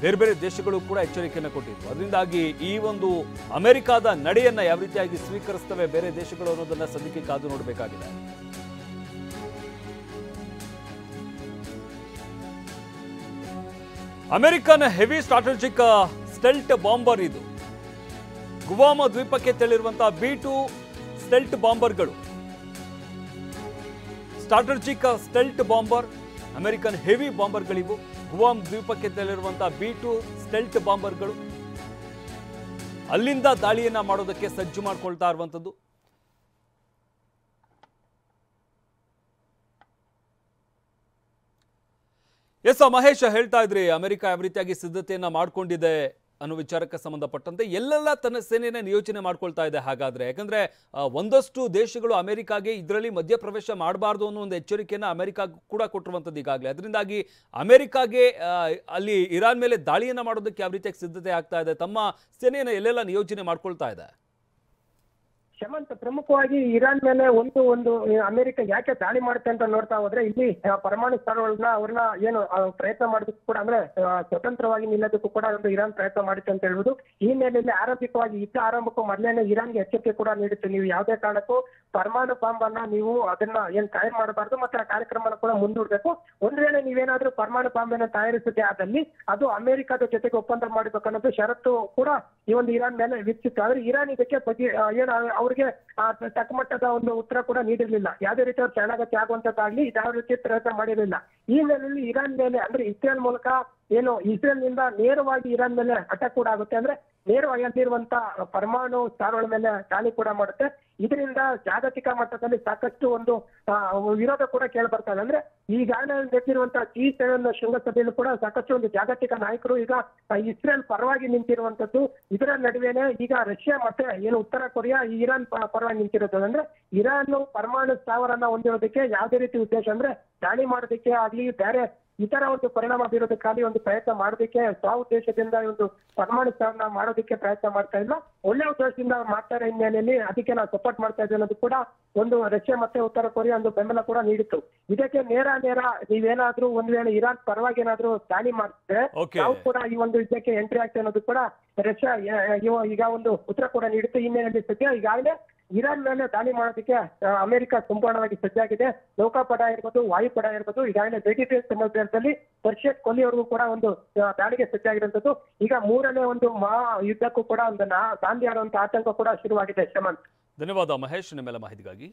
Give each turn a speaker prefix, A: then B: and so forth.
A: ಬೇರೆ ಬೇರೆ ದೇಶಗಳು ಕೂಡ ಎಚ್ಚರಿಕೆಯನ್ನು ಕೊಟ್ಟಿದ್ವು. ಅದರಿಂದಾಗಿ ಈ ಒಂದು ಅಮೆರಿಕಾದ ನಡೆಯನ್ನ ಯಾವ ರೀತಿಯಾಗಿ ಸ್ವೀಕರಿಸ್ತವೆ ಬೇರೆ ದೇಶಗಳು ಅನ್ನೋದನ್ನ ಸದ್ಯಕ್ಕೆ ಕಾದು ನೋಡಬೇಕಾಗಿದೆ. American heavy strategic stealth bomber ಇದು. ಗುವಾಮ ದ್ವೀಪಕ್ಕೆ ತೆರಳಿರುವಂತಹ B2 ಸ್ಟೆಲ್ಟ್ ಬಾಂಬರ್ಗಳು, strategic stealth bomber, American heavy ಬಾಂಬರ್ಗಳಿವು. ಗುವಾಮ್ ದ್ವೀಪಕ್ಕೆ ತೆರಳಿರುವಂತಹ B2 ಸ್ಟೆಲ್ಟ್ ಬಾಂಬರ್ಗಳು ಅಲ್ಲಿಂದ ದಾಳಿಯನ್ನ ಮಾಡೋದಕ್ಕೆ ಸಜ್ಜು ಮಾಡ್ಕೊಳ್ತಾ ಇರುವಂತದ್ದು. ಎಸ್ ಮಹೇಶ್, ಹೇಳ್ತಾ ಇದ್ರಿ ಅಮೆರಿಕ ಯಾವ ರೀತಿಯಾಗಿ ಸಿದ್ಧತೆಯನ್ನ ಮಾಡ್ಕೊಂಡಿದೆ ಅನ್ನೋ ವಿಚಾರಕ್ಕೆ ಸಂಬಂಧಪಟ್ಟಂತೆ ಎಲ್ಲೆಲ್ಲ ತನ್ನ ಸೇನೆಯನ್ನು ನಿಯೋಜನೆ ಮಾಡ್ಕೊಳ್ತಾ ಇದೆ ಹಾಗಾದ್ರೆ? ಯಾಕಂದ್ರೆ ಒಂದಷ್ಟು ದೇಶಗಳು ಅಮೆರಿಕಾಗೆ ಇದರಲ್ಲಿ ಮಧ್ಯಪ್ರವೇಶ ಮಾಡಬಾರ್ದು ಅನ್ನೋ ಒಂದು ಎಚ್ಚರಿಕೆಯನ್ನು ಅಮೆರಿಕ ಕೂಡ ಕೊಟ್ಟಿರುವಂಥದ್ದು ಈಗಾಗಲೇ. ಅದರಿಂದಾಗಿ ಅಮೆರಿಕಾಗೆ ಅಲ್ಲಿ ಇರಾನ್ ಮೇಲೆ ದಾಳಿಯನ್ನ ಮಾಡೋದಕ್ಕೆ ಯಾವ ರೀತಿಯಾಗಿ ಸಿದ್ಧತೆ ಆಗ್ತಾ ಇದೆ, ತಮ್ಮ ಸೇನೆಯನ್ನು ಎಲ್ಲೆಲ್ಲ ನಿಯೋಜನೆ ಮಾಡ್ಕೊಳ್ತಾ ಇದೆ?
B: ಶಮಂತ್, ಪ್ರಮುಖವಾಗಿ ಇರಾನ್ ಮೇಲೆ ಒಂದು ಅಮೆರಿಕ ಯಾಕೆ ದಾಳಿ ಮಾಡುತ್ತೆ ಅಂತ ನೋಡ್ತಾ ಹೋದ್ರೆ, ಇಲ್ಲಿ ಪರಮಾಣು ಸ್ಥಳಗಳನ್ನ ಅವ್ರನ್ನ ಏನು ಪ್ರಯತ್ನ ಮಾಡೋದಕ್ಕೂ ಕೂಡ, ಅಂದ್ರೆ ಸ್ವತಂತ್ರವಾಗಿ ನಿಲ್ಲೋದಕ್ಕೂ ಕೂಡ ಒಂದು ಇರಾನ್ ಪ್ರಯತ್ನ ಮಾಡುತ್ತೆ ಅಂತ ಹೇಳ್ಬೋದು. ಈ ಹಿನ್ನೆಲೆಯಲ್ಲಿ ಆರಂಭಿಕವಾಗಿ ಯುದ್ಧ ಆರಂಭಕ್ಕೂ ಮೊದಲೇನೆ ಇರಾನ್ಗೆ ಎಚ್ಚರಿಕೆ ಕೂಡ ನೀಡುತ್ತೆ, ನೀವು ಯಾವುದೇ ಕಾರಣಕ್ಕೂ ಪರಮಾಣು ಬಾಂಬ್ ಅನ್ನ ನೀವು ಅದನ್ನ ಏನ್ ತಯಾರು ಮಾಡಬಾರ್ದು, ಮತ್ತೆ ಆ ಕಾರ್ಯಕ್ರಮನ ಕೂಡ ಮುಂದೂಡಬೇಕು. ಒಂದ್ ವೇಳೆ ನೀವೇನಾದ್ರೂ ಪರಮಾಣು ಬಾಂಬನ್ನ ತಯಾರಿಸಿದೆ ಆದಲ್ಲಿ ಅದು ಅಮೆರಿಕದ ಜೊತೆಗೆ ಒಪ್ಪಂದ ಮಾಡಬೇಕು ಅನ್ನೋದು ಷರತ್ತು ಕೂಡ ಈ ಒಂದು ಇರಾನ್ ಮೇಲೆ ವಿಧಿಸಿತ್ತು. ಆದ್ರೆ ಇರಾನ್ ಇದಕ್ಕೆ ಏನು ಅವ್ರಿಗೆ ತಕ್ಕಮಟ್ಟದ ಒಂದು ಉತ್ತರ ಕೂಡ ನೀಡಿರ್ಲಿಲ್ಲ. ಯಾವುದೇ ರೀತಿ ಅವ್ರು ಶರಣಾಗತಿ ಆಗುವಂತದ್ದಾಗ್ಲಿ ಯಾವ ರೀತಿ ಪ್ರಯತ್ನ ಮಾಡಿರಲಿಲ್ಲ. ಈ ಹಿನ್ನೆಲೆಯಲ್ಲಿ ಇರಾನ್ ಮೇಲೆ, ಅಂದ್ರೆ ಇಸ್ರೇಲ್ ಮೂಲಕ ಏನು ಇಸ್ರೇಲ್ ನಿಂದ ನೇರವಾಗಿ ಇರಾನ್ ಮೇಲೆ ಅಟ್ಯಾಕ್ ಕೂಡ ಆಗುತ್ತೆ, ಅಂದ್ರೆ ನೇರವಾಗಿ ಅಲ್ಲಿರುವಂತ ಪರಮಾಣು ಸ್ಥಾನಗಳ ಮೇಲೆ ದಾಳಿ ಕೂಡ ಮಾಡುತ್ತೆ. ಇದರಿಂದ ಜಾಗತಿಕ ಮಟ್ಟದಲ್ಲಿ ಸಾಕಷ್ಟು ಒಂದು ವಿರೋಧ ಕೂಡ ಕೇಳಿ ಬರ್ತಾ ಇದೆ. ಅಂದ್ರೆ ಈಗಾಗಲೇ ನಡೆದಿರುವಂತಹ G7 ಶೃಂಗಸಭೆಯಲ್ಲೂ ಕೂಡ ಸಾಕಷ್ಟು ಒಂದು ಜಾಗತಿಕ ನಾಯಕರು ಈಗ ಇಸ್ರೇಲ್ ಪರವಾಗಿ ನಿಂತಿರುವಂತದ್ದು. ಇದರ ನಡುವೆನೆ ಈಗ ರಷ್ಯಾ ಮತ್ತೆ ಏನು ಉತ್ತರ ಕೊರಿಯಾ ಇರಾನ್ ಪರವಾಗಿ ನಿಂತಿರೋದು. ಅಂದ್ರೆ ಇರಾನ್ ಪರಮಾಣು ಸ್ಥಾವರನ್ನ ಹೊಂದಿರೋದಕ್ಕೆ ಯಾವುದೇ ರೀತಿ ಉದ್ದೇಶ, ಅಂದ್ರೆ ದಾಳಿ ಮಾಡೋದಕ್ಕೆ ಆಗ್ಲಿ ಬೇರೆ ಇತರ ಒಂದು ಪರಿಣಾಮ ಬೀರೋದಕ್ಕಾಗಿ ಒಂದು ಪ್ರಯತ್ನ ಮಾಡೋದಕ್ಕೆ ಉದ್ದೇಶದಿಂದ ಒಂದು ಪರಮಾಣು ಸ್ಥಾವರನ ಮಾಡೋದಕ್ಕೆ ಪ್ರಯತ್ನ ಮಾಡ್ತಾ ಇಲ್ಲ, ಒಳ್ಳೆ ಉದ್ದೇಶದಿಂದ ಮಾಡ್ತಾರೆ ಹಿನ್ನೆಲೆಯಲ್ಲಿ ಅದಕ್ಕೆ ನಾವು ಸಪೋರ್ಟ್ ಮಾಡ್ತಾ ಇದ್ದೀವಿ ಅನ್ನೋದು ಕೂಡ ಒಂದು ರಷ್ಯಾ ಮತ್ತೆ ಉತ್ತರ ಕೊರಿಯಾ ಒಂದು ಬೆಂಬಲ ಕೂಡ ನೀಡಿತ್ತು. ಇದಕ್ಕೆ ನೇರ ನೀವೇನಾದ್ರೂ ಒಂದ್ ವೇಳೆ ಇರಾನ್ ಪರವಾಗಿ ಏನಾದ್ರೂ ದಾಳಿ ಮಾಡಿದ್ರೆ ನಾವು ಕೂಡ ಈ ಒಂದು ಯುದ್ಧಕ್ಕೆ ಎಂಟ್ರಿ ಆಗ್ತೇವೆ ಅನ್ನೋದು ಕೂಡ ರಷ್ಯಾ ಈಗ ಒಂದು ಉತ್ತರ ಕೂಡ ನೀಡುತ್ತೆ. ಹಿನ್ನೆಲೆಯಲ್ಲಿ ಸದ್ಯ ಈಗಾಗಲೇ ಇರಾನ್ ಮೇಲೆ ದಾಳಿ ಮಾಡೋದಕ್ಕೆ ಅಮೆರಿಕ ಸಂಪೂರ್ಣವಾಗಿ ಸಜ್ಜಾಗಿದೆ. ನೌಕಾಪಡ ಇರ್ಬೋದು, ವಾಯುಪಡ ಇರ್ಬೋದು, ಈಗಾಗಲೇ ಮೆಡಿಟರೇನಿಯನ್ ಸಮುದ್ರದಲ್ಲಿ ಪರ್ಷಿಯನ್ ಕೊಲ್ಲಿಯವರೆಗೂ ಕೂಡ ಒಂದು ದಾಳಿಗೆ ಸಜ್ಜಾಗಿರುವಂತದ್ದು. ಈಗ ಮೂರನೇ ಒಂದು ಮಹಾ ಯುದ್ಧಕ್ಕೂ ಕೂಡ ಒಂದು ನಾಂದಿ ಆಡುವಂತ ಆತಂಕ ಕೂಡ ಶುರುವಾಗಿದೆ. ಶಮಂತ್,
A: ಧನ್ಯವಾದ ಮಹೇಶ್ ನಿಮ್ಮೆಲ್ಲ ಮಾಹಿತಿಗಾಗಿ.